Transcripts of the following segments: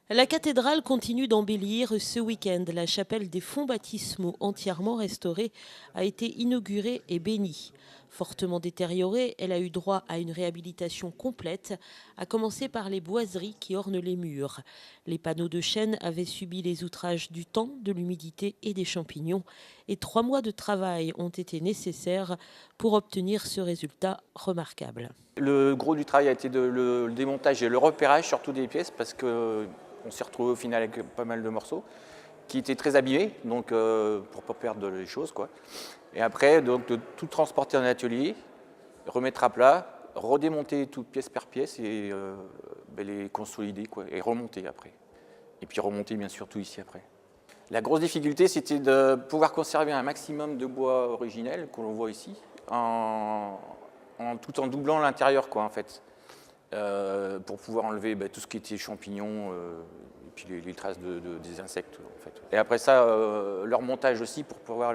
La cathédrale continue d'embellir ce week-end. La chapelle des fonts baptismaux, entièrement restaurée, a été inaugurée et bénie. Fortement détériorée, elle a eu droit à une réhabilitation complète, à commencer par les boiseries qui ornent les murs. Les panneaux de chêne avaient subi les outrages du temps, de l'humidité et des champignons. Et 3 mois de travail ont été nécessaires pour obtenir ce résultat remarquable. Le gros du travail a été le démontage et le repérage surtout des pièces parce qu'on s'est retrouvé au final avec pas mal de morceaux qui étaient très abîmés, donc pour ne pas perdre les choses, quoi. Et après, donc, de tout transporter en atelier, remettre à plat, redémonter tout pièce par pièce et les consolider, quoi, et remonter après. Et puis remonter bien sûr tout ici après. La grosse difficulté, c'était de pouvoir conserver un maximum de bois originel, que l'on voit ici, tout en doublant l'intérieur, quoi, en fait, pour pouvoir enlever tout ce qui était champignons et puis les traces des insectes, en fait. Et après ça, leur montage aussi pour pouvoir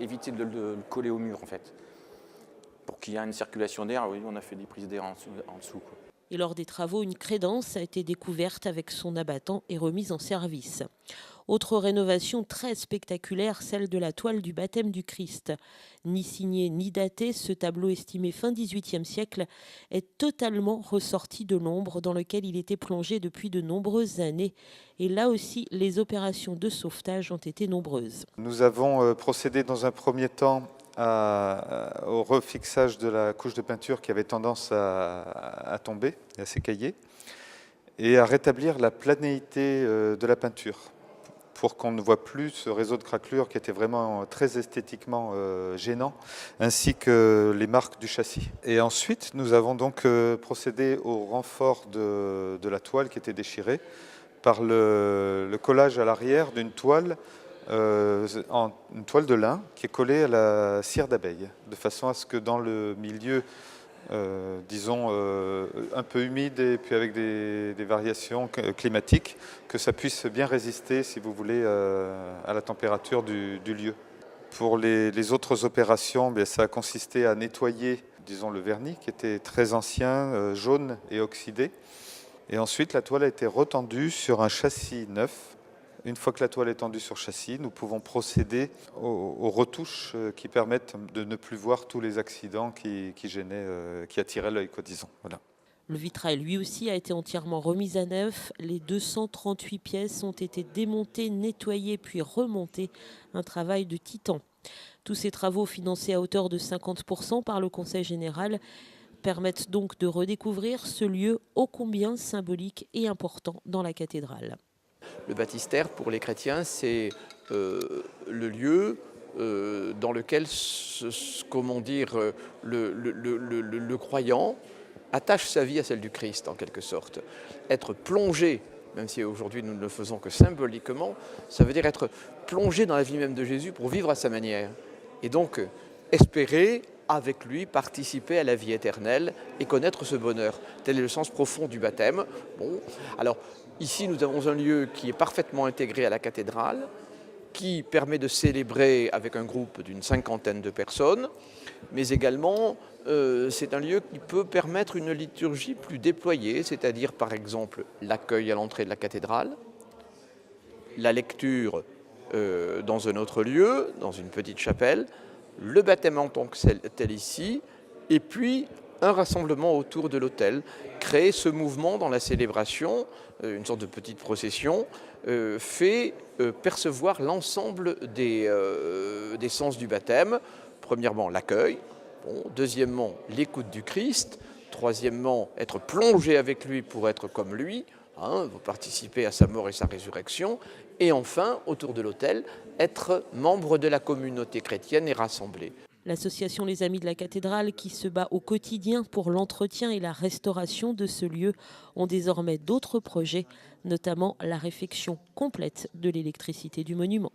éviter de le coller au mur, en fait. Pour qu'il y ait une circulation d'air, oui, on a fait des prises d'air en dessous, quoi. Et lors des travaux, une crédence a été découverte avec son abattant et remise en service. Autre rénovation très spectaculaire, celle de la toile du baptême du Christ. Ni signé ni daté, ce tableau estimé fin XVIIIe siècle est totalement ressorti de l'ombre dans lequel il était plongé depuis de nombreuses années. Et là aussi, les opérations de sauvetage ont été nombreuses. Nous avons procédé dans un premier temps au refixage de la couche de peinture qui avait tendance à tomber, à s'écailler, et à rétablir la planéité de la peinture, pour qu'on ne voit plus ce réseau de craquelures qui était vraiment très esthétiquement gênant, ainsi que les marques du châssis. Et ensuite, nous avons donc procédé au renfort de la toile qui était déchirée par le collage à l'arrière d'une toile, une toile de lin qui est collée à la cire d'abeille, de façon à ce que dans le milieu disons, un peu humide et puis avec des variations climatiques, que ça puisse bien résister, si vous voulez, à la température du lieu. Pour les autres opérations, ça a consisté à nettoyer, disons, le vernis qui était très ancien, jaune et oxydé. Et ensuite, la toile a été retendue sur un châssis neuf. Une fois que la toile est tendue sur châssis, nous pouvons procéder aux retouches qui permettent de ne plus voir tous les accidents qui gênaient, qui attiraient l'œil, quoi, disons. Voilà. Le vitrail, lui aussi, a été entièrement remis à neuf. Les 238 pièces ont été démontées, nettoyées puis remontées. Un travail de titan. Tous ces travaux, financés à hauteur de 50% par le Conseil général, permettent donc de redécouvrir ce lieu ô combien symbolique et important dans la cathédrale. Le baptistère, pour les chrétiens, c'est le lieu dans lequel, comment dire, le croyant attache sa vie à celle du Christ, en quelque sorte. Être plongé, même si aujourd'hui nous ne le faisons que symboliquement, ça veut dire être plongé dans la vie même de Jésus pour vivre à sa manière. Et donc, espérer, avec lui, participer à la vie éternelle et connaître ce bonheur. Tel est le sens profond du baptême. Bon, alors, ici, nous avons un lieu qui est parfaitement intégré à la cathédrale, qui permet de célébrer avec un groupe d'une 50aine de personnes, mais également, c'est un lieu qui peut permettre une liturgie plus déployée, c'est-à-dire, par exemple, l'accueil à l'entrée de la cathédrale, la lecture dans un autre lieu, dans une petite chapelle, le baptême en tant que tel ici, et puis un rassemblement autour de l'autel. Créer ce mouvement dans la célébration, une sorte de petite procession, fait percevoir l'ensemble des sens du baptême. Premièrement, l'accueil. Bon, deuxièmement, l'écoute du Christ. Troisièmement, être plongé avec lui pour être comme lui. Vous participez à sa mort et sa résurrection. Et enfin, autour de l'autel, être membre de la communauté chrétienne et rassemblé. L'association Les Amis de la Cathédrale, qui se bat au quotidien pour l'entretien et la restauration de ce lieu, ont désormais d'autres projets, notamment la réfection complète de l'électricité du monument.